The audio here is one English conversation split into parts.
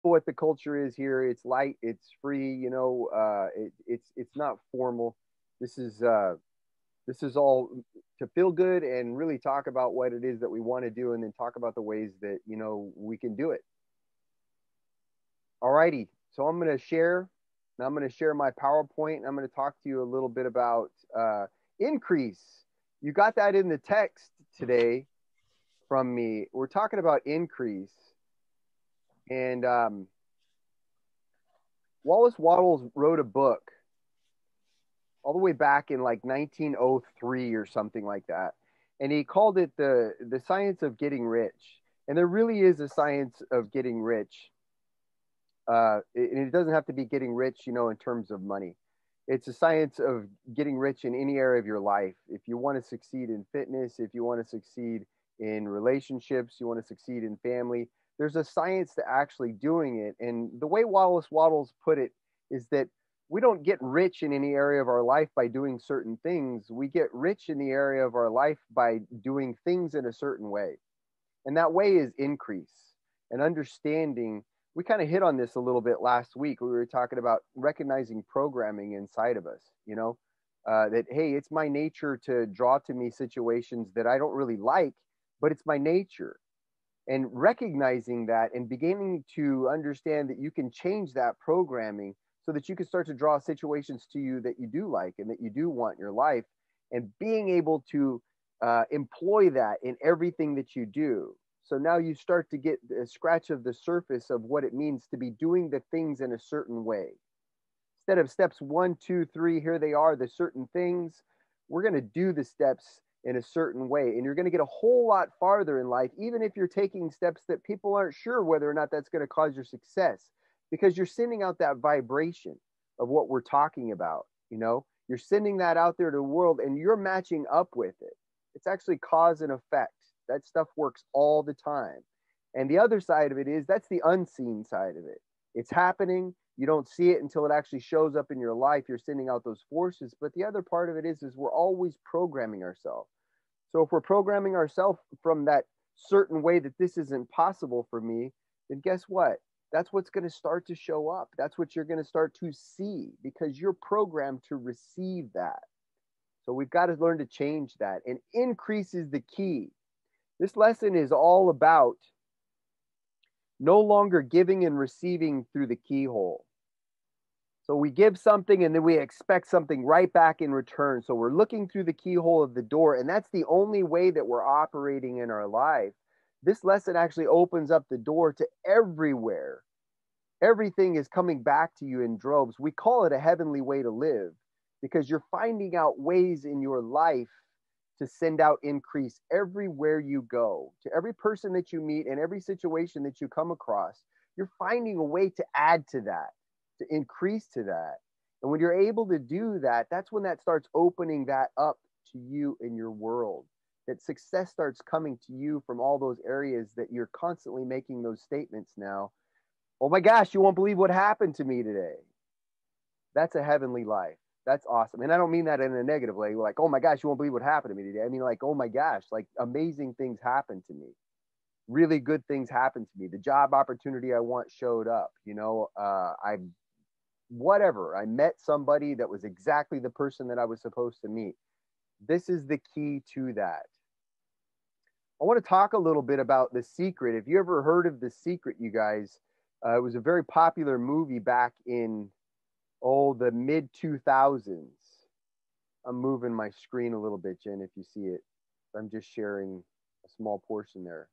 what the culture is here. It's light, it's free, it's not formal. This is this is all to feel good and really talk about what it is that we want to do, and then talk about the ways that we can do it. All righty. So I'm going to share. Now I'm going to share my PowerPoint. I'm going to talk to you a little bit about increase. You got that in the text today from me. We're talking about increase. And Wallace Wattles wrote a book all the way back in like 1903 or something like that. And he called it the science of getting rich. And there really is a science of getting rich. And it doesn't have to be getting rich, in terms of money. It's a science of getting rich in any area of your life. If you want to succeed in fitness, if you want to succeed in relationships, you want to succeed in family, there's a science to actually doing it. And the way Wallace Wattles put it is that we don't get rich in any area of our life by doing certain things. We get rich in the area of our life by doing things in a certain way. And that way is increase and understanding. We kind of hit on this a little bit last week. We were talking about recognizing programming inside of us, that, hey, it's my nature to draw to me situations that I don't really like, but it's my nature. And recognizing that and beginning to understand that you can change that programming so that you can start to draw situations to you that you do like and that you do want in your life, and being able to employ that in everything that you do. So now you start to get a scratch of the surface of what it means to be doing the things in a certain way. Instead of steps 1, 2, 3, here they are, the certain things, we're going to do the steps in a certain way. And you're going to get a whole lot farther in life, even if you're taking steps that people aren't sure whether or not that's going to cause your success, because you're sending out that vibration of what we're talking about. You're sending that out there to the world and you're matching up with it. It's actually cause and effect. That stuff works all the time. And the other side of it is that's the unseen side of it. It's happening. You don't see it until it actually shows up in your life. You're sending out those forces. But the other part of it is we're always programming ourselves. So if we're programming ourselves from that certain way that this isn't possible for me, then guess what? That's what's going to start to show up. That's what you're going to start to see, because you're programmed to receive that. So we've got to learn to change that. And increase is the key. This lesson is all about no longer giving and receiving through the keyhole. So we give something and then we expect something right back in return. So we're looking through the keyhole of the door, and that's the only way that we're operating in our life. This lesson actually opens up the door to everywhere. Everything is coming back to you in droves. We call it a heavenly way to live, because you're finding out ways in your life to send out increase everywhere you go. To every person that you meet and every situation that you come across, you're finding a way to add to that, to increase to that. And when you're able to do that, that's when that starts opening that up to you in your world. That success starts coming to you from all those areas that you're constantly making those statements now. Oh my gosh, you won't believe what happened to me today. That's a heavenly life. That's awesome. And I don't mean that in a negative way. Like, oh my gosh, you won't believe what happened to me today. I mean, like, oh my gosh, like amazing things happened to me. Really good things happened to me. The job opportunity I want showed up. I met somebody that was exactly the person that I was supposed to meet. This is the key to that. I want to talk a little bit about The Secret. If you ever heard of The Secret, you guys, it was a very popular movie back in the mid 2000s. I'm moving my screen a little bit, Jen, if you see it. I'm just sharing a small portion there.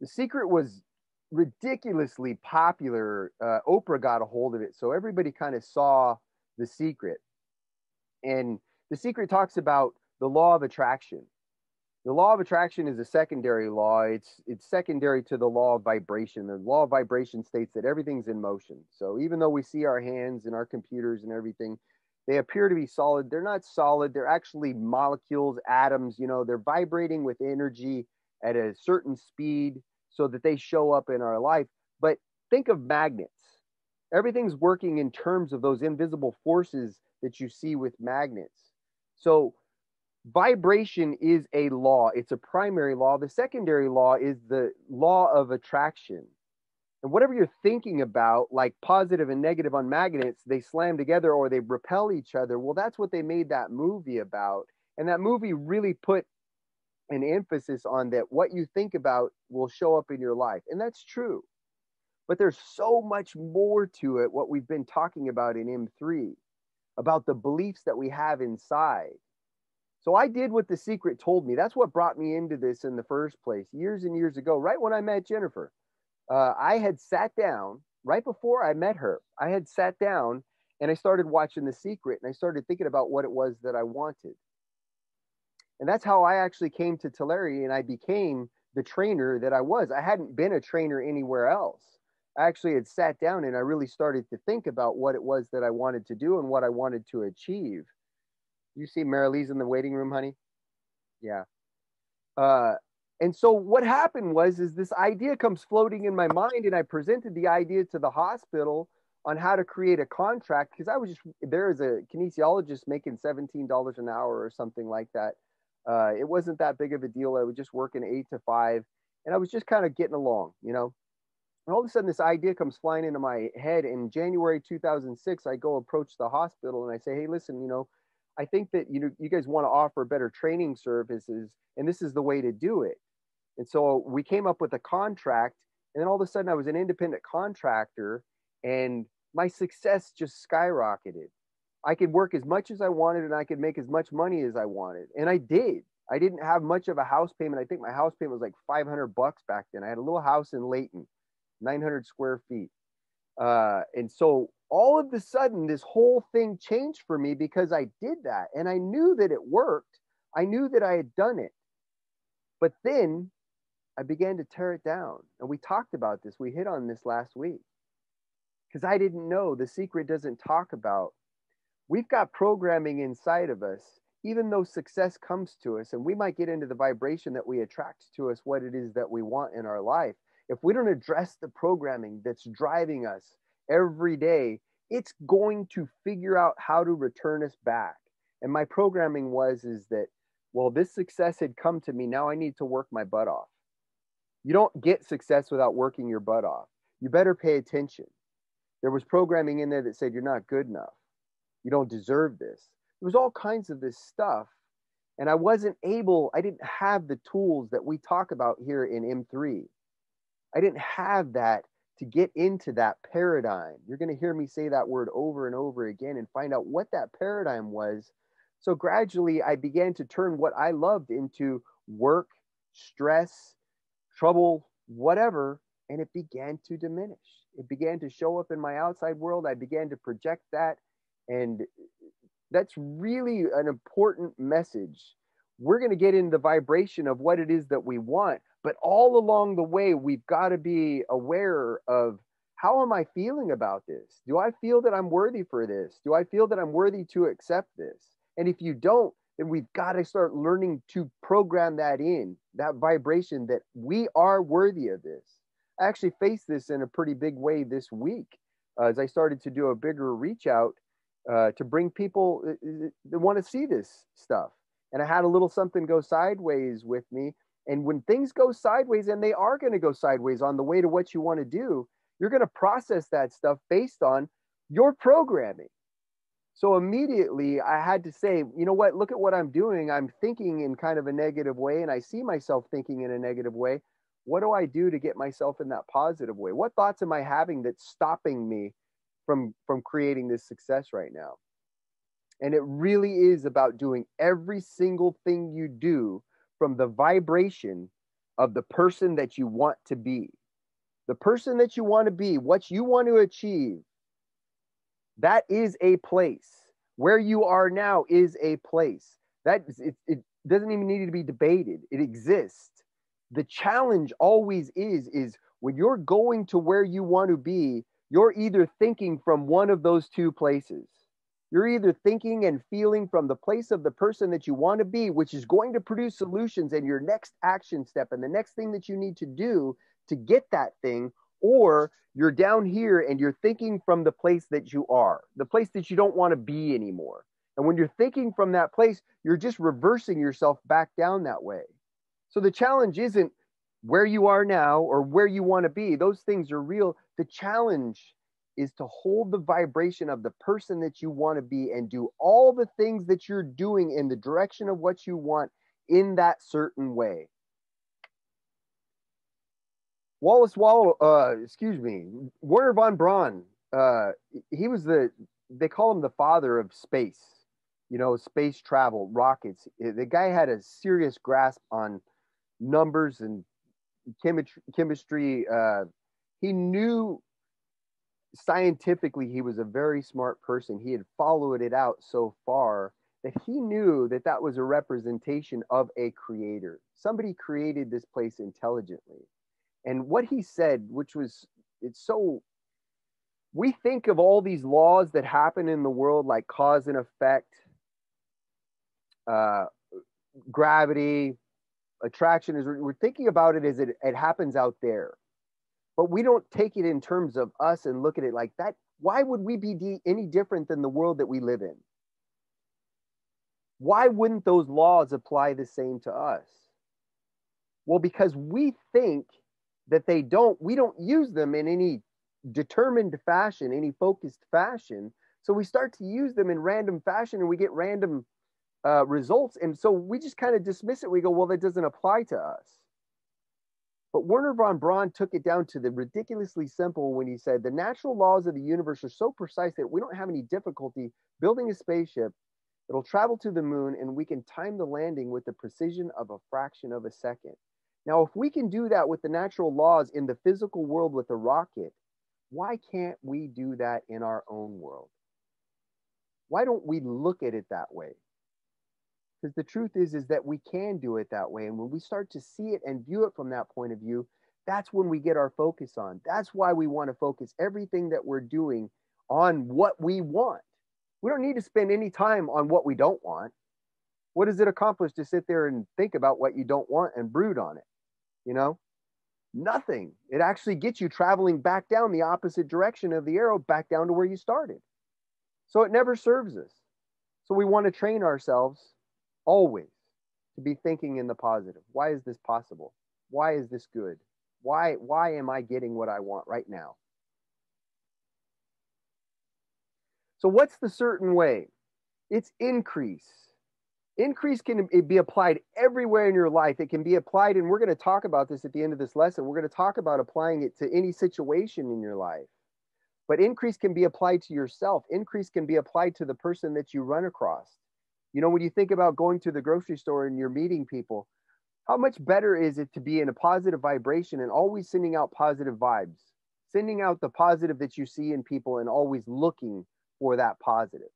The Secret was ridiculously popular. Oprah got a hold of it, so everybody kind of saw The Secret. And The Secret talks about the law of attraction. The law of attraction is a secondary law. It's secondary to the law of vibration. The law of vibration states that everything's in motion. So even though we see our hands and our computers and everything, they appear to be solid. They're not solid. They're actually molecules, atoms. They're vibrating with energy at a certain speed so that they show up in our life. But think of magnets. Everything's working in terms of those invisible forces that you see with magnets. So vibration is a law. It's a primary law. The secondary law is the law of attraction. And whatever you're thinking about, like positive and negative on magnets, they slam together or they repel each other. Well, that's what they made that movie about. And that movie really put an emphasis on that what you think about will show up in your life. And that's true. But there's so much more to it, what we've been talking about in M3, about the beliefs that we have inside. So I did what The Secret told me. That's what brought me into this in the first place, years and years ago, right when I met Jennifer. I had sat down right before I met her. I had sat down and I started watching The Secret, and I started thinking about what it was that I wanted. And that's how I actually came to Tulare, and I became the trainer that I was. I hadn't been a trainer anywhere else. I actually had sat down and I really started to think about what it was that I wanted to do and what I wanted to achieve. You see Marilee's in the waiting room, honey? Yeah. And so what happened was, is this idea comes floating in my mind, and I presented the idea to the hospital on how to create a contract, because I was just there as a kinesiologist making $17 an hour or something like that. It wasn't that big of a deal. I was just working 8 to 5, and I was just kind of getting along, you know. And all of a sudden, this idea comes flying into my head. In January 2006, I go approach the hospital and I say, hey, listen, you know, I think that you guys want to offer better training services, and this is the way to do it. And so we came up with a contract, and then all of a sudden I was an independent contractor, and my success just skyrocketed. I could work as much as I wanted, and I could make as much money as I wanted. And I did. I didn't have much of a house payment. I think my house payment was like $500 back then. I had a little house in Layton, 900 square feet. And so all of a sudden, this whole thing changed for me because I did that. And I knew that it worked. I knew that I had done it. But then I began to tear it down. And we talked about this. We hit on this last week. Because I didn't know. The Secret doesn't talk about. We've got programming inside of us, even though success comes to us, and we might get into the vibration that we attract to us what it is that we want in our life. If we don't address the programming that's driving us every day, it's going to figure out how to return us back. And my programming is that, well, this success had come to me. Now I need to work my butt off. You don't get success without working your butt off. You better pay attention. There was programming in there that said, you're not good enough. You don't deserve this. There was all kinds of this stuff. And I didn't have the tools that we talk about here in M3. I didn't have that to get into that paradigm. You're going to hear me say that word over and over again and find out what that paradigm was. So gradually I began to turn what I loved into work, stress, trouble, whatever, and it began to diminish. It began to show up in my outside world. I began to project that, and that's really an important message. We're going to get into the vibration of what it is that we want, but all along the way, we've got to be aware of, how am I feeling about this? Do I feel that I'm worthy for this? Do I feel that I'm worthy to accept this? And if you don't, then we've got to start learning to program that in, that vibration that we are worthy of this. I actually faced this in a pretty big way this week as I started to do a bigger reach out to bring people that want to see this stuff. And I had a little something go sideways with me. And when things go sideways, and they are going to go sideways on the way to what you want to do, you're going to process that stuff based on your programming. So immediately I had to say, you know what, look at what I'm doing. I'm thinking in kind of a negative way, and I see myself thinking in a negative way. What do I do to get myself in that positive way? What thoughts am I having that's stopping me from creating this success right now? And it really is about doing every single thing you do from the vibration of the person that you want to be. The person that you want to be, what you want to achieve, that is a place. Where you are now is a place. It doesn't even need to be debated. It exists. The challenge always is when you're going to where you want to be, you're either thinking from one of those two places. You're either thinking and feeling from the place of the person that you want to be, which is going to produce solutions and your next action step and the next thing that you need to do to get that thing, or you're down here and you're thinking from the place that you are, the place that you don't want to be anymore. And when you're thinking from that place, you're just reversing yourself back down that way. So the challenge isn't where you are now or where you want to be. Those things are real. The challenge is to hold the vibration of the person that you want to be and do all the things that you're doing in the direction of what you want in that certain way. Wernher von Braun, he was they call him the father of space, space travel, rockets. The guy had a serious grasp on numbers and chemistry. He knew scientifically he was a very smart person. He had followed it out so far that he knew that that was a representation of a creator. Somebody created this place intelligently. And what he said, we think of all these laws that happen in the world like cause and effect, gravity, attraction, we're thinking about it as it happens out there. But we don't take it in terms of us and look at it like that. Why would we be any different than the world that we live in? Why wouldn't those laws apply the same to us? Well, because we think that we don't use them in any determined fashion, any focused fashion. So we start to use them in random fashion and we get random results. And so we just kind of dismiss it. We go, well, that doesn't apply to us. But Wernher von Braun took it down to the ridiculously simple when he said, the natural laws of the universe are so precise that we don't have any difficulty building a spaceship that'll travel to the moon and we can time the landing with the precision of a fraction of a second. Now, if we can do that with the natural laws in the physical world with a rocket, why can't we do that in our own world? Why don't we look at it that way? Because the truth is that we can do it that way. And when we start to see it and view it from that point of view, that's when we get our focus on. That's why we want to focus everything that we're doing on what we want. We don't need to spend any time on what we don't want. What does it accomplish to sit there and think about what you don't want and brood on it? Nothing. It actually gets you traveling back down the opposite direction of the arrow, back down to where you started. So it never serves us. So we want to train ourselves always to be thinking in the positive. Why is this possible? Why is this good? Why am I getting what I want right now? So what's the certain way? It's increase. Increase can be applied everywhere in your life. It can be applied, and we're going to talk about this at the end of this lesson. We're going to talk about applying it to any situation in your life. But increase can be applied to yourself. Increase can be applied to the person that you run across. When you think about going to the grocery store and you're meeting people, how much better is it to be in a positive vibration and always sending out positive vibes, sending out the positive that you see in people and always looking for that positive,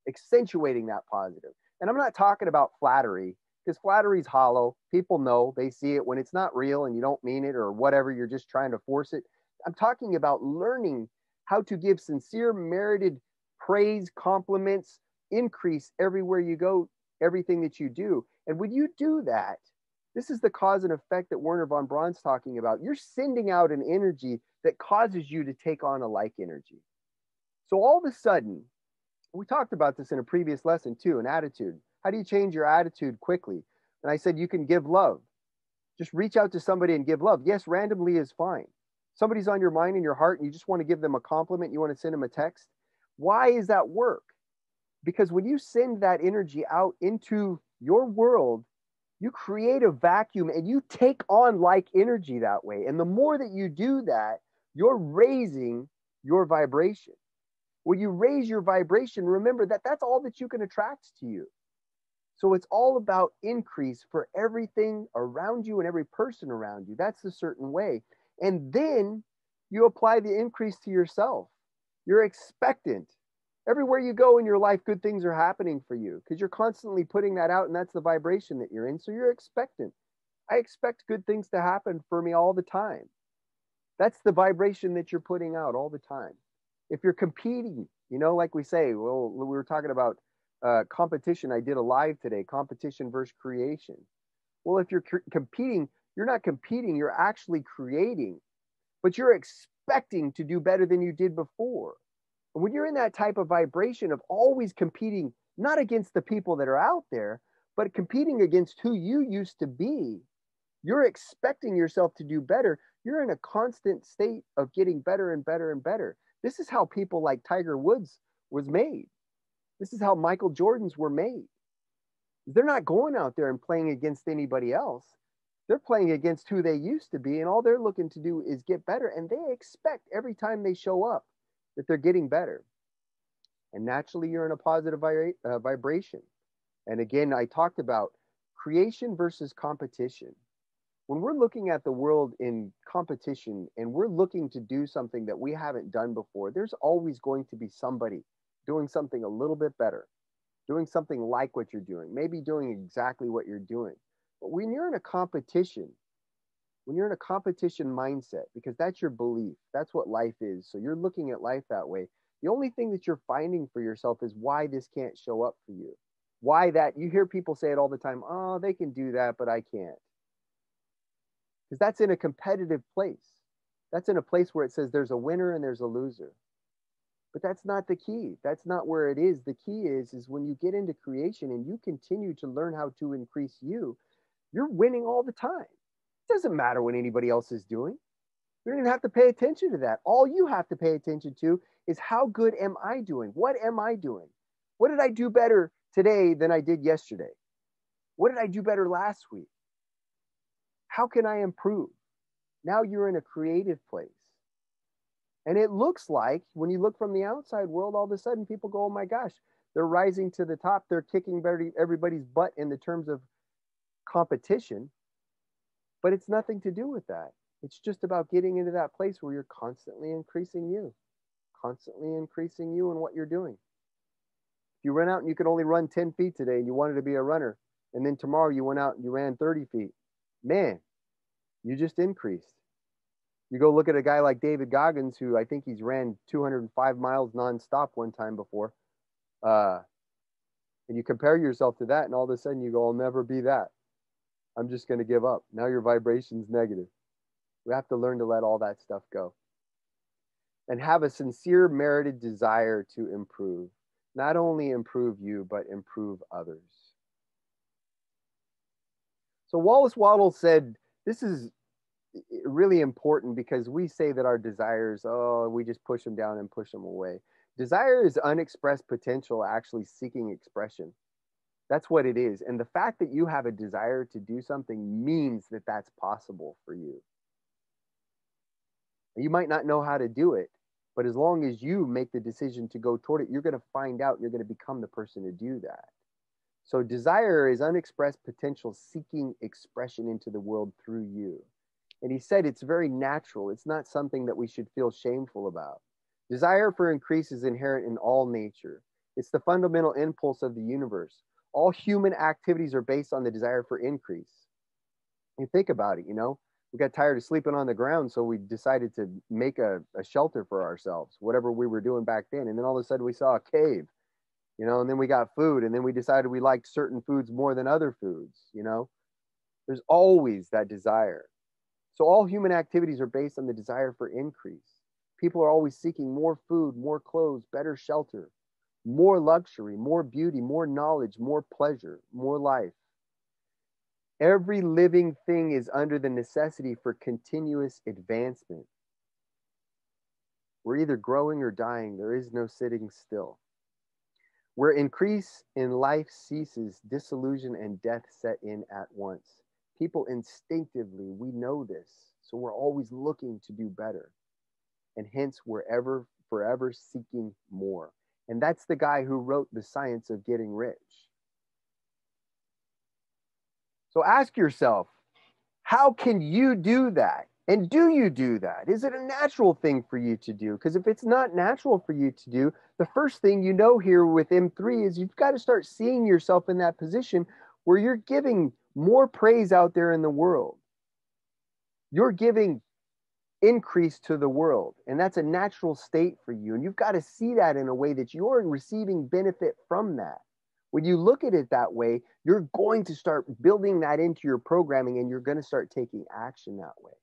accentuating that positive. And I'm not talking about flattery, because flattery is hollow. People know, they see it when it's not real and you don't mean it or whatever, you're just trying to force it. I'm talking about learning how to give sincere, merited praise, compliments, increase everywhere you go, everything that you do. And when you do that, this is the cause and effect that Wernher von Braun's talking about. You're sending out an energy that causes you to take on a like energy. So all of a sudden, we talked about this in a previous lesson too, an attitude. How do you change your attitude quickly? And I said, you can give love. Just reach out to somebody and give love. Yes, randomly is fine. Somebody's on your mind and your heart and you just want to give them a compliment. You want to send them a text. Why is that work? Because when you send that energy out into your world, you create a vacuum and you take on like energy that way. And the more that you do that, you're raising your vibration. When you raise your vibration, remember that that's all that you can attract to you. So it's all about increase for everything around you and every person around you. That's a certain way. And then you apply the increase to yourself. You're expectant. Everywhere you go in your life, good things are happening for you because you're constantly putting that out, and that's the vibration that you're in. So you're expectant. I expect good things to happen for me all the time. That's the vibration that you're putting out all the time. If you're competing, like we say, well, we were talking about competition. I did a live today, competition versus creation. Well, if you're competing, you're not competing, you're actually creating, but you're expecting to do better than you did before. And when you're in that type of vibration of always competing, not against the people that are out there, but competing against who you used to be, You're expecting yourself to do better. You're in a constant state of getting better and better and better. This is how people like Tiger Woods was made. This is how Michael Jordans were made. They're not going out there and playing against anybody else. They're playing against who they used to be, and all they're looking to do is get better. And they expect every time they show up that they're getting better. And naturally, you're in a positive vibration. And again, I talked about creation versus competition. When we're looking at the world in competition and we're looking to do something that we haven't done before, there's always going to be somebody doing something a little bit better, doing something like what you're doing, maybe doing exactly what you're doing. But when you're in a competition, mindset, because that's your belief, that's what life is. So you're looking at life that way. The only thing that you're finding for yourself is why this can't show up for you. Why that, you hear people say it all the time, oh, they can do that, but I can't. Because that's in a competitive place. That's in a place where it says there's a winner and there's a loser. But that's not the key. That's not where it is. The key is when you get into creation and you continue to learn how to increase you, you're winning all the time. It doesn't matter what anybody else is doing. You don't even have to pay attention to that. All you have to pay attention to is how good am I doing? What am I doing? What did I do better today than I did yesterday? What did I do better last week? How can I improve? Now you're in a creative place. And it looks like when you look from the outside world, all of a sudden people go, oh my gosh, they're rising to the top. They're kicking everybody's butt in the terms of competition. But it's nothing to do with that. It's just about getting into that place where you're constantly increasing you and what you're doing. If you run out and you could only run 10 feet today and you wanted to be a runner, and then tomorrow you went out and you ran 30 feet, man, you just increased. You go look at a guy like David Goggins, who I think he's ran 205 miles nonstop one time before. And you compare yourself to that, and all of a sudden you go, I'll never be that. I'm just going to give up. Now your vibration's negative. We have to learn to let all that stuff go. And have a sincere, merited desire to improve. Not only improve you, but improve others. So Wallace Waddles said, this is really important because we say that our desires, we just push them down and push them away. Desire is unexpressed potential actually seeking expression. That's what it is. And the fact that you have a desire to do something means that that's possible for you. You might not know how to do it, but as long as you make the decision to go toward it, you're going to find out, you're going to become the person to do that. So desire is unexpressed potential seeking expression into the world through you. And he said it's very natural. It's not something that we should feel shameful about. Desire for increase is inherent in all nature. It's the fundamental impulse of the universe. All human activities are based on the desire for increase. You think about it, we got tired of sleeping on the ground, so we decided to make a shelter for ourselves, whatever we were doing back then. And then all of a sudden we saw a cave, and then we got food, and then we decided we liked certain foods more than other foods, There's always that desire. So all human activities are based on the desire for increase. People are always seeking more food, more clothes, better shelter, more luxury, more beauty, more knowledge, more pleasure, more life. Every living thing is under the necessity for continuous advancement. We're either growing or dying. There is no sitting still. Where increase in life ceases, disillusion and death set in at once. People instinctively, we know this, so we're always looking to do better. And hence, we're forever seeking more. And that's the guy who wrote The Science of Getting Rich. So ask yourself, how can you do that? And do you do that? Is it a natural thing for you to do? Because if it's not natural for you to do, the first thing you know here with M3 is you've got to start seeing yourself in that position where you're giving more praise out there in the world. You're giving increase to the world, and that's a natural state for you. And you've got to see that in a way that you're receiving benefit from that. When you look at it that way, you're going to start building that into your programming, and you're going to start taking action that way.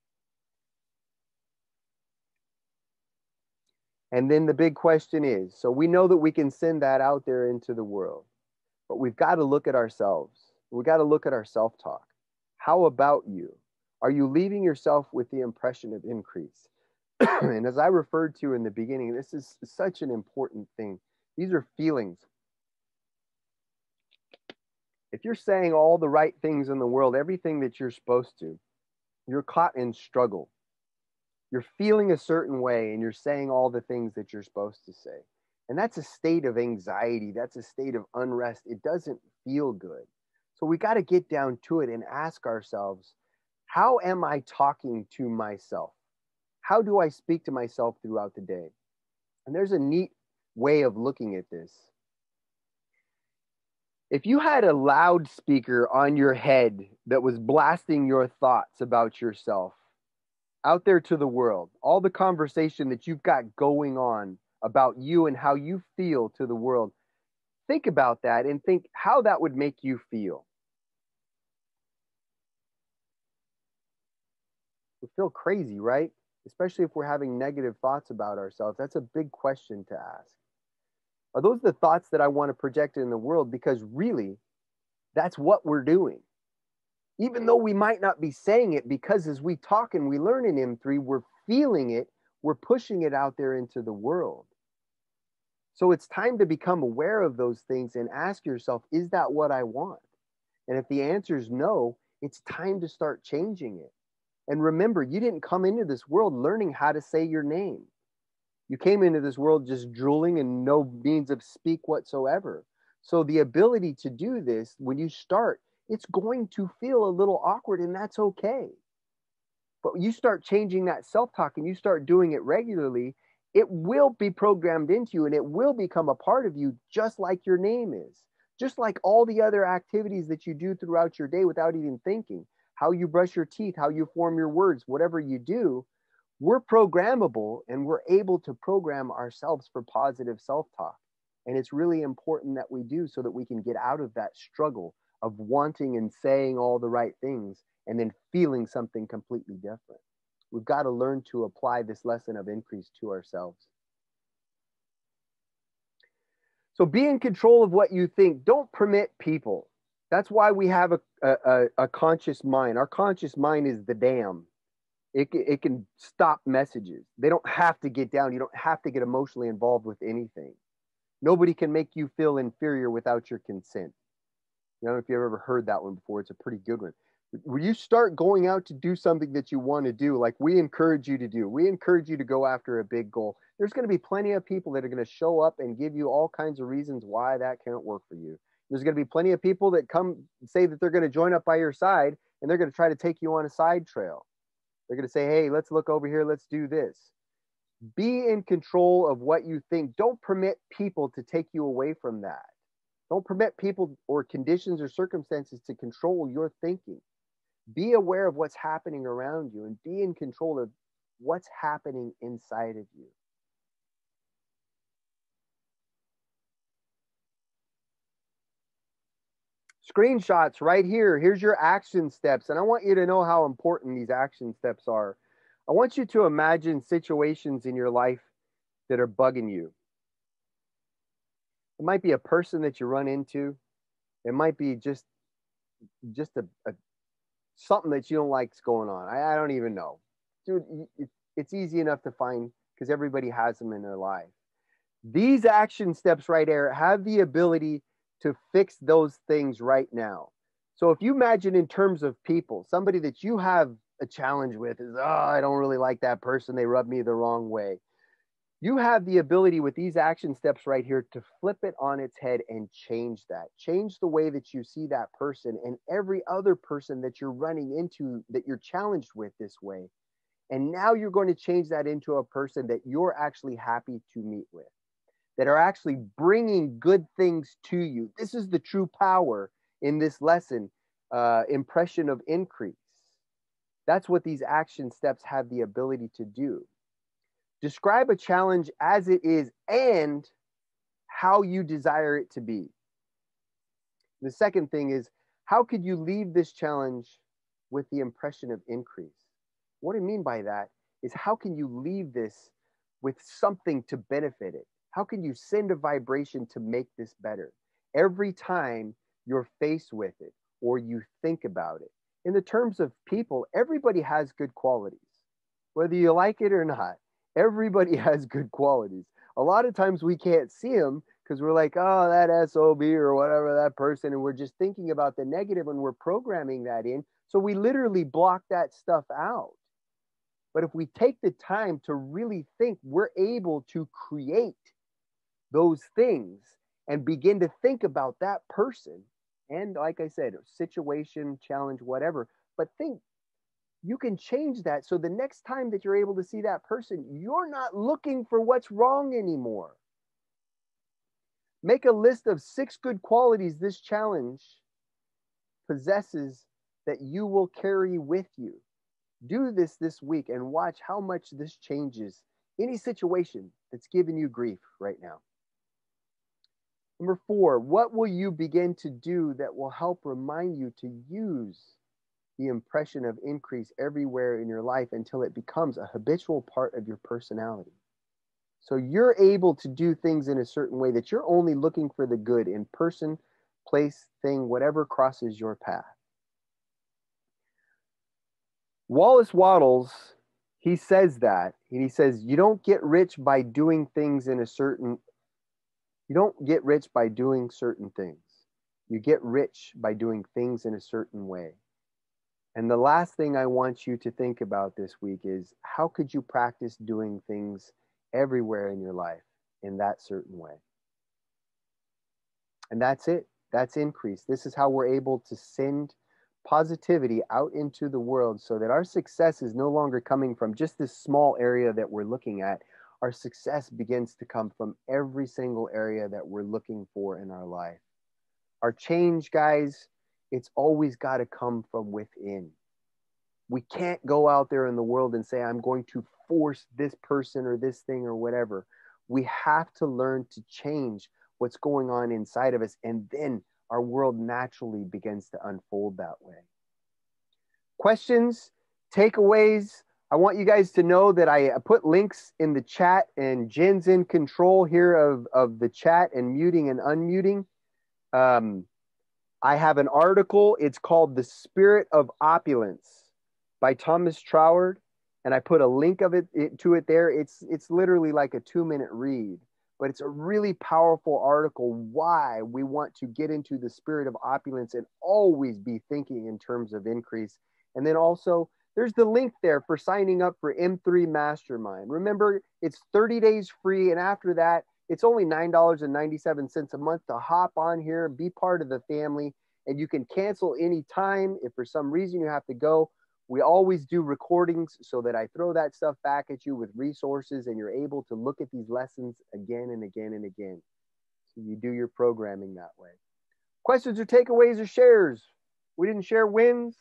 And then the big question is, so we know that we can send that out there into the world, but we've got to look at ourselves. We've got to look at our self-talk. How about you? Are you leaving yourself with the impression of increase? And as I referred to in the beginning, this is such an important thing. These are feelings. If you're saying all the right things in the world, everything that you're supposed to, you're caught in struggle. You're feeling a certain way and you're saying all the things that you're supposed to say. And that's a state of anxiety. That's a state of unrest. It doesn't feel good. So we got to get down to it and ask ourselves, how am I talking to myself? How do I speak to myself throughout the day? And there's a neat way of looking at this. If you had a loudspeaker on your head that was blasting your thoughts about yourself out there to the world, all the conversation that you've got going on about you and how you feel to the world, think about that and think how that would make you feel. We feel crazy, right? Especially if we're having negative thoughts about ourselves. That's a big question to ask. Are those the thoughts that I want to project in the world? Because really, that's what we're doing. Even though we might not be saying it, because as we talk and we learn in M3, we're feeling it, we're pushing it out there into the world. So it's time to become aware of those things and ask yourself, is that what I want? And if the answer is no, it's time to start changing it. And remember, you didn't come into this world learning how to say your name. You came into this world just drooling and no means of speak whatsoever. So the ability to do this, when you start, it's going to feel a little awkward, and that's okay. But you start changing that self-talk and you start doing it regularly, it will be programmed into you and it will become a part of you, just like your name is, just like all the other activities that you do throughout your day without even thinking. How you brush your teeth, how you form your words, whatever you do, we're programmable and we're able to program ourselves for positive self-talk. And it's really important that we do so that we can get out of that struggle of wanting and saying all the right things and then feeling something completely different. We've got to learn to apply this lesson of increase to ourselves. So be in control of what you think. Don't permit people. That's why we have a conscious mind. Our conscious mind is the dam. It can stop messages. They don't have to get down. You don't have to get emotionally involved with anything. Nobody can make you feel inferior without your consent. I don't know if you've ever heard that one before. It's a pretty good one. When you start going out to do something that you want to do, like we encourage you to do, we encourage you to go after a big goal. There's going to be plenty of people that are going to show up and give you all kinds of reasons why that can't work for you. There's going to be plenty of people that come say that they're going to join up by your side and they're going to try to take you on a side trail. They're going to say, hey, let's look over here. Let's do this. Be in control of what you think. Don't permit people to take you away from that. Don't permit people or conditions or circumstances to control your thinking. Be aware of what's happening around you and be in control of what's happening inside of you. Screenshots right here. Here's your action steps. And I want you to know how important these action steps are. I want you to imagine situations in your life that are bugging you. It might be a person that you run into. It might be just a something that you don't like's going on. I don't even know. Dude, it's easy enough to find because everybody has them in their life. These action steps right there have the ability to fix those things right now. So if you imagine in terms of people, somebody that you have a challenge with is, oh, I don't really like that person. They rub me the wrong way. You have the ability with these action steps right here to flip it on its head and change that. Change the way that you see that person and every other person that you're running into that you're challenged with this way. And now you're going to change that into a person that you're actually happy to meet with, that are actually bringing good things to you. This is the true power in this lesson, impression of increase. That's what these action steps have the ability to do. Describe a challenge as it is and how you desire it to be. The second thing is, how could you leave this challenge with the impression of increase? What I mean by that is, how can you leave this with something to benefit it? How can you send a vibration to make this better? Every time you're faced with it or you think about it, in the terms of people, everybody has good qualities, whether you like it or not. Everybody has good qualities. A lot of times we can't see them because we're like, oh, that SOB or whatever, that person. And we're just thinking about the negative and we're programming that in. So we literally block that stuff out. But if we take the time to really think, we're able to create those things and begin to think about that person. And like I said, situation, challenge, whatever. But think, you can change that. So the next time that you're able to see that person, you're not looking for what's wrong anymore. Make a list of 6 good qualities this challenge possesses that you will carry with you. Do this week and watch how much this changes any situation that's giving you grief right now. Number 4, what will you begin to do that will help remind you to use the impression of increase everywhere in your life until it becomes a habitual part of your personality? So you're able to do things in a certain way that you're only looking for the good in person, place, thing, whatever crosses your path. Wallace Wattles, he says that, and he says, you don't get rich by doing things in a certain, you don't get rich by doing certain things. You get rich by doing things in a certain way. And the last thing I want you to think about this week is, how could you practice doing things everywhere in your life in that certain way? And that's it. That's increase. This is how we're able to send positivity out into the world so that our success is no longer coming from just this small area that we're looking at. Our success begins to come from every single area that we're looking for in our life. Our change, guys, it's always got to come from within. We can't go out there in the world and say, I'm going to force this person or this thing or whatever. We have to learn to change what's going on inside of us, and then our world naturally begins to unfold that way. Questions, takeaways. I want you guys to know that I put links in the chat, and Jen's in control here of the chat and muting and unmuting. I have an article. It's called The Spirit of Opulence by Thomas Troward, and I put a link of it to it there. It's literally like a 2-minute read, but it's a really powerful article why we want to get into the spirit of opulence and always be thinking in terms of increase. And then also there's the link there for signing up for M3 Mastermind. Remember, it's 30 days free, and after that, it's only $9.97 a month to hop on here, be part of the family, and you can cancel any time if for some reason you have to go. We always do recordings so that I throw that stuff back at you with resources, and you're able to look at these lessons again and again and again. So you do your programming that way. Questions or takeaways or shares? We didn't share wins.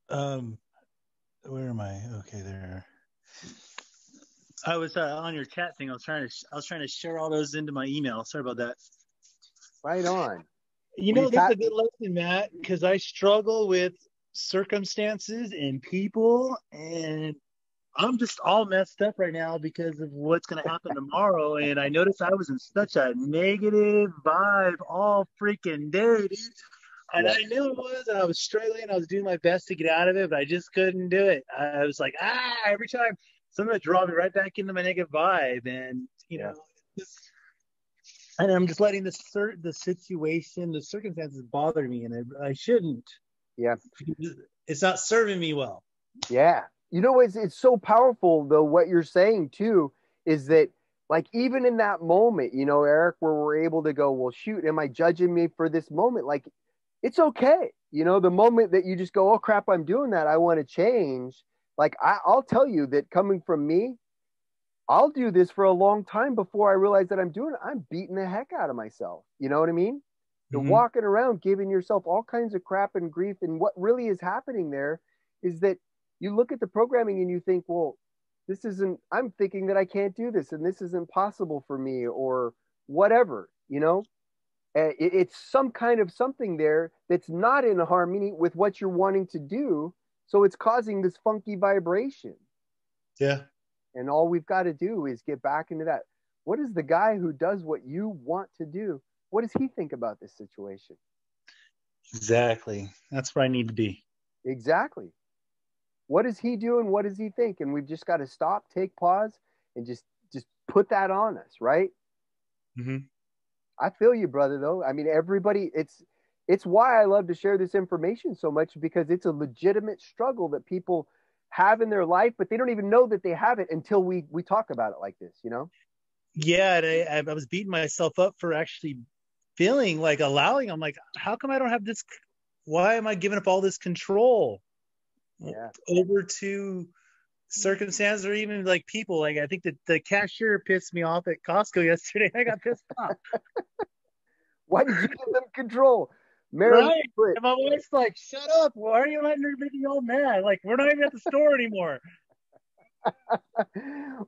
Where am I? Okay, there. I was on your chat thing. I was trying to share all those into my email. Sorry about that. Right on. You know, this is a good lesson, Matt, because I struggle with circumstances and people, and I'm just all messed up right now because of what's going to happen tomorrow. And I noticed I was in such a negative vibe all freaking day, dude. And I knew it was, and I was struggling. I was doing my best to get out of it, but I just couldn't do it. I was like, every time something would draw me right back into my negative vibe. And, you know, and I'm just letting the situation, the circumstances bother me, and I shouldn't. Yeah. It's not serving me well. Yeah. You know, it's so powerful, though, what you're saying, too, is that, like, even in that moment, you know, Eric, where we're able to go, well, shoot, am I judging me for this moment? Like, it's okay. You know, the moment that you just go, oh, crap, I'm doing that, I want to change. Like, I'll tell you that coming from me, I'll do this for a long time before I realize that I'm doing it. I'm beating the heck out of myself. You know what I mean? You're walking around giving yourself all kinds of crap and grief. And what really is happening there is that you look at the programming and you think, well, this isn't, I'm thinking that I can't do this and this isn't possible for me or whatever, you know? It's some kind of something there that's not in harmony with what you're wanting to do. So it's causing this funky vibration. Yeah. And all we've got to do is get back into that. What is the guy who does what you want to do? What does he think about this situation? Exactly. That's where I need to be. Exactly. What does he do and what does he think? And we've just got to stop, take pause, and just put that on us, right? Mm-hmm. I feel you, brother, though. I mean, everybody, it's why I love to share this information so much, because it's a legitimate struggle that people have in their life, but they don't even know that they have it until we talk about it like this, you know? Yeah, and I was beating myself up for actually feeling like allowing. I'm like, how come I don't have this? Why am I giving up all this control Yeah. over to circumstances or even like people? Like I think that the cashier pissed me off at Costco yesterday. I got pissed off. Why did you give them control? Marilyn Right. put, And my wife's like, shut up. Why are you letting her make you all mad? Like, we're not even at the store anymore.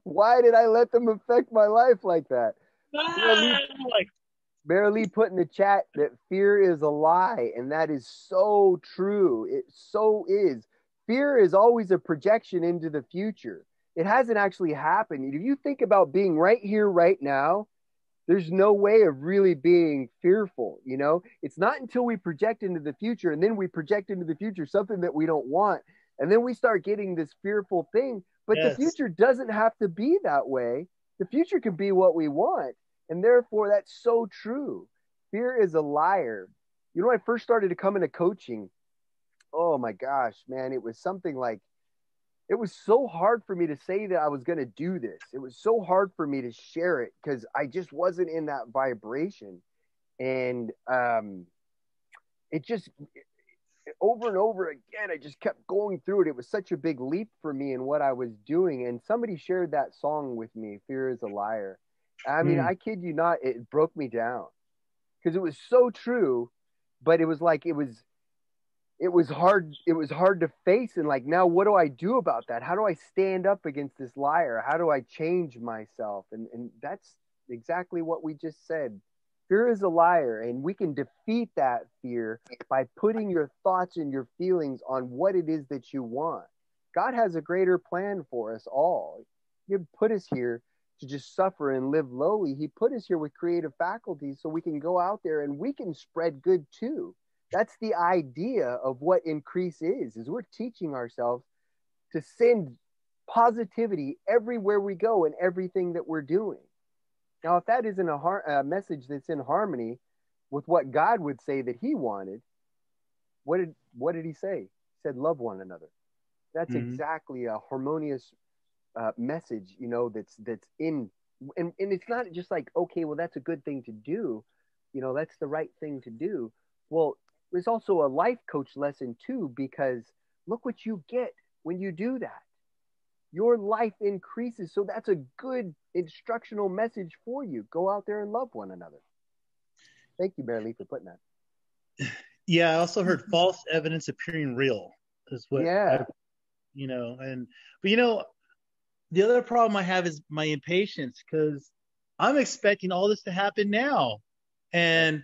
why did I let them affect my life like that? Like, Marilee put in the chat that fear is a lie, and that is so true. It so is. Fear is always a projection into the future. It hasn't actually happened. If you think about being right here, right now, there's no way of really being fearful. You know, it's not until we project into the future, and then we project into the future something that we don't want, and then we start getting this fearful thing. But the yes. future doesn't have to be that way. The future can be what we want. And therefore, that's so true. Fear is a liar. You know, when I first started to come into coaching, oh my gosh, man, it was something like, it was so hard for me to say that I was going to do this. It was so hard for me to share it because I just wasn't in that vibration. And it just, over and over again, I just kept going through it. It was such a big leap for me in what I was doing. And somebody shared that song with me, Fear is a Liar. I mean, I kid you not, it broke me down because it was so true, but it was like, it was hard to face. And like, now what do I do about that? How do I stand up against this liar? How do I change myself? And that's exactly what we just said. Fear is a liar, and we can defeat that fear by putting your thoughts and your feelings on what it is that you want. God has a greater plan for us all. He didn't put us here to just suffer and live lowly. He put us here with creative faculties so we can go out there and we can spread good too. That's the idea of what increase is we're teaching ourselves to send positivity everywhere we go and everything that we're doing. Now, if that isn't a message that's in harmony with what God would say that he wanted, what did he say? He said, love one another. That's exactly a harmonious message, you know, that's in, and it's not just like, okay, well, that's a good thing to do. You know, that's the right thing to do. Well, there's also a life coach lesson too, because look what you get when you do that. Your life increases. So that's a good instructional message for you. Go out there and love one another. Thank you, Marilee, for putting that. Yeah, I also heard false evidence appearing real is what Yeah. but the other problem I have is my impatience because I'm expecting all this to happen now. And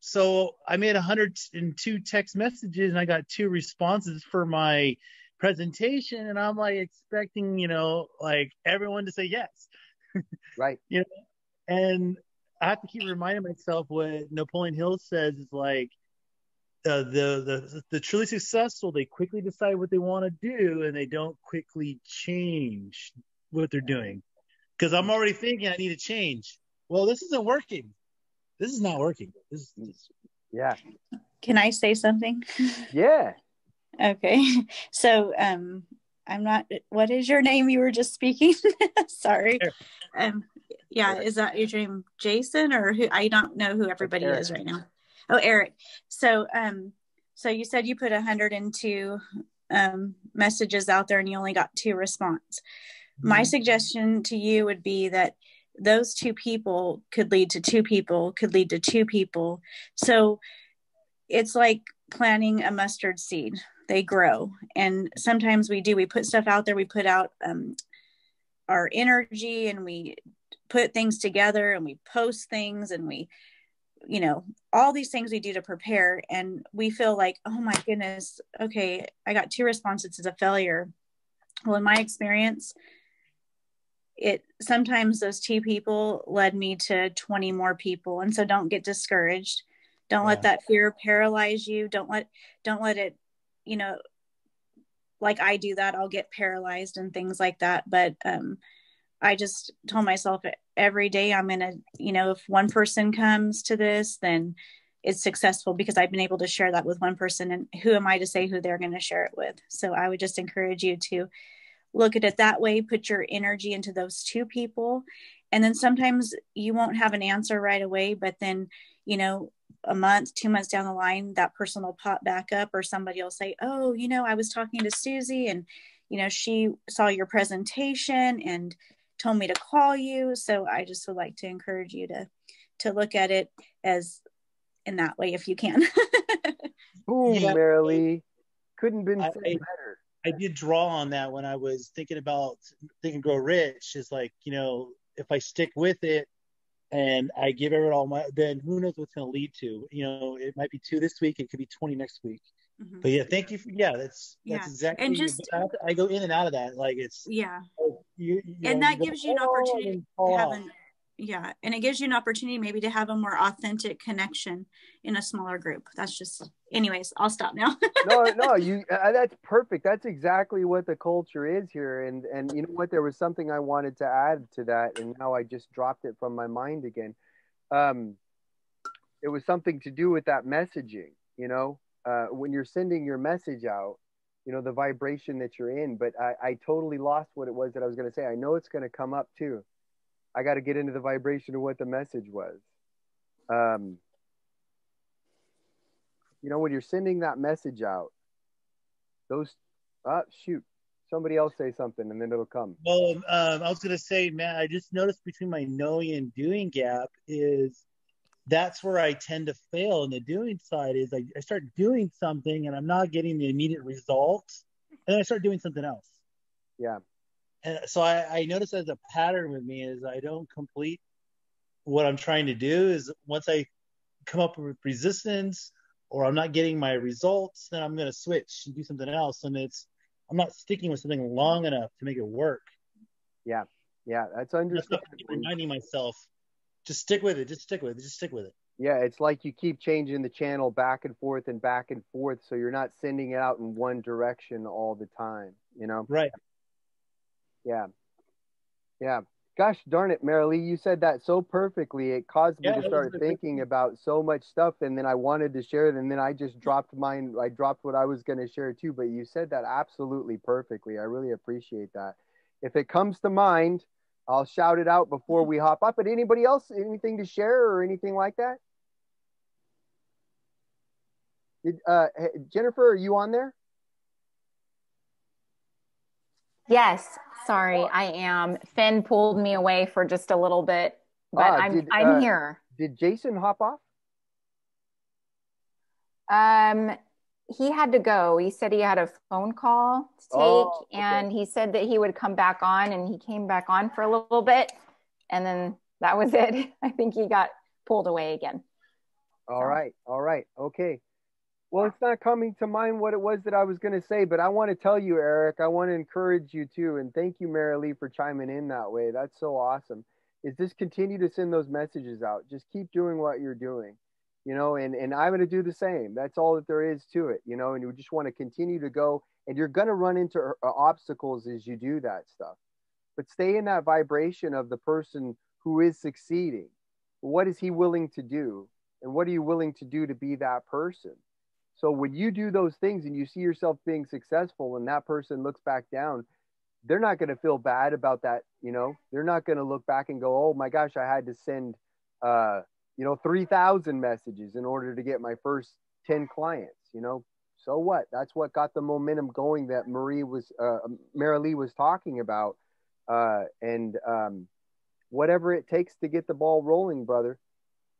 so I made 102 text messages and I got 2 responses for my presentation, and I'm like expecting, like everyone to say yes. Right. And I have to keep reminding myself what Napoleon Hill says is like the truly successful, they quickly decide what they want to do and they don't quickly change what they're doing. Because I'm already thinking I need to change. Well, this isn't working. This is not working. Yeah. Can I say something? Yeah. Okay. So I'm not, what is your name you were just speaking? Sorry. Yeah, is that your name, Jason, or who? I don't know who everybody is right now. Oh, Eric. So you said you put 102 messages out there and you only got 2 response. My suggestion to you would be that those 2 people could lead to 2 people, could lead to 2 people. So it's like planting a mustard seed. They grow. And sometimes we put stuff out there. We put out our energy and we put things together and we post things and we, all these things we do to prepare. And we feel like, oh my goodness, okay, I got 2 responses. It's a failure. Well, in my experience, sometimes those 2 people led me to 20 more people. And so don't get discouraged. Don't let that fear paralyze you. Don't let it, you know, like I do that, I'll get paralyzed and things like that. But I just told myself every day I'm going to, you know, if one person comes to this, then it's successful because I've been able to share that with one person, and who am I to say who they're going to share it with? So I would just encourage you to look at it that way, put your energy into those two people. And then sometimes you won't have an answer right away, but then, you know, a month, 2 months down the line, that person will pop back up, or somebody will say, oh, you know, I was talking to Susie and, you know, she saw your presentation and told me to call you. So I just would like to encourage you to look at it as in that way, if you can. Boom, Marilee. Couldn't been said better. I did draw on that when I was thinking about Think and Grow Rich. Is like, you know, if I stick with it and I give it all my, then who knows what's going to lead to? You know, it might be 2 this week. It could be 20 next week. Mm-hmm. But yeah, thank you for, that's exactly. And just, I go in and out of that. Like it's, and that gives you an opportunity to have and it gives you an opportunity maybe to have a more authentic connection in a smaller group. That's just, anyways, I'll stop now. no, that's perfect. That's exactly what the culture is here. And you know what, there was something I wanted to add to that, and now I just dropped it from my mind again. It was something to do with that messaging, you know, when you're sending your message out, you know, the vibration that you're in, but I totally lost what it was that I was going to say. I know it's going to come up too. I got to get into the vibration of what the message was. You know, when you're sending that message out, somebody else say something and then it'll come. Well, I was going to say, Matt, I just noticed between my knowing and doing gap is that's where I tend to fail in the doing side. Is I start doing something and I'm not getting the immediate results, and then I start doing something else. Yeah. And so I notice as a pattern with me is I don't complete what I'm trying to do. Is once I come up with resistance or I'm not getting my results, then I'm going to switch and do something else. And I'm not sticking with something long enough to make it work. Yeah. That's understandable. That's reminding myself, just stick with it. Just stick with it. Yeah, it's like you keep changing the channel back and forth, so you're not sending it out in one direction all the time, you know? Right. Yeah. Gosh darn it, Marilee, you said that so perfectly. It caused me to start thinking about so much stuff, and then I wanted to share it, and then I just dropped mine. I dropped what I was going to share too, but you said that absolutely perfectly. I really appreciate that. If it comes to mind, I'll shout it out before we hop up. But anybody else, anything to share or anything like that? Jennifer, are you on there? Yes, sorry, I am. Finn pulled me away for just a little bit, but I'm here. Did Jason hop off? He had to go. He said he had a phone call to take, and he said that he would come back on, and he came back on for a little bit, and then that was it. I think he got pulled away again. All right. Okay. Well, it's not coming to mind what it was that I was going to say, but I want to tell you, Eric, I want to encourage you too. And thank you, Marilee, for chiming in that way. That's so awesome. Is just continue to send those messages out. Just keep doing what you're doing, you know, and I'm going to do the same. That's all that there is to it, you know, and you just want to continue to go, and you're going to run into obstacles as you do that stuff, but stay in that vibration of the person who is succeeding. What is he willing to do? And what are you willing to do to be that person? So when you do those things and you see yourself being successful and that person looks back down, they're not going to feel bad about that. You know, they're not going to look back and go, oh my gosh, I had to send, 3,000 messages in order to get my first 10 clients, you know, so what? That's what got the momentum going that Marilee was talking about. Whatever it takes to get the ball rolling, brother.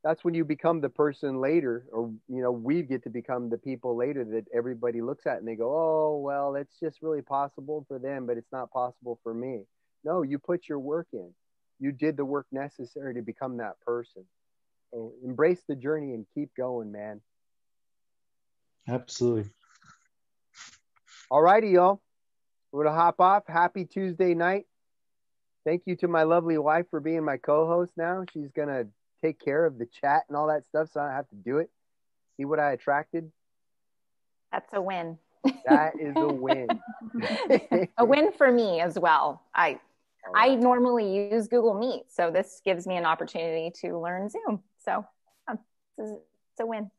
That's when you become the person later, or, you know, we get to become the people later that everybody looks at and they go, oh, well, it's just really possible for them, but it's not possible for me. No, you put your work in. You did the work necessary to become that person. So embrace the journey and keep going, man. Absolutely. All righty, y'all. We're going to hop off. Happy Tuesday night. Thank you to my lovely wife for being my co-host now. She's going to take care of the chat and all that stuff, so I don't have to do it. See what I attracted? That's a win. That is a win. A win for me as well. I normally use Google Meet, so this gives me an opportunity to learn Zoom. So it's a win.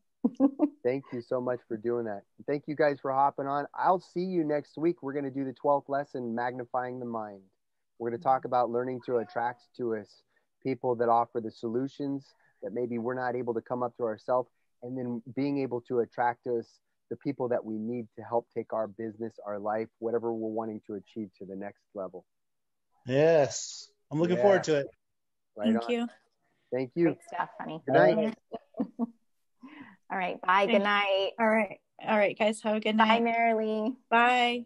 Thank you so much for doing that. Thank you guys for hopping on. I'll see you next week. We're going to do the 12th lesson, Magnifying the Mind. We're going to talk about learning to attract to us people that offer the solutions that maybe we're not able to come up to ourselves, and then being able to attract to us the people that we need to help take our business, our life, whatever we're wanting to achieve to the next level. Yes. I'm looking forward to it. Right Thank on. you. Thank you. Great stuff, honey. Good night. All right. Bye. Good night. All right. All right, guys. Have a good night. Bye, Marilee. Bye.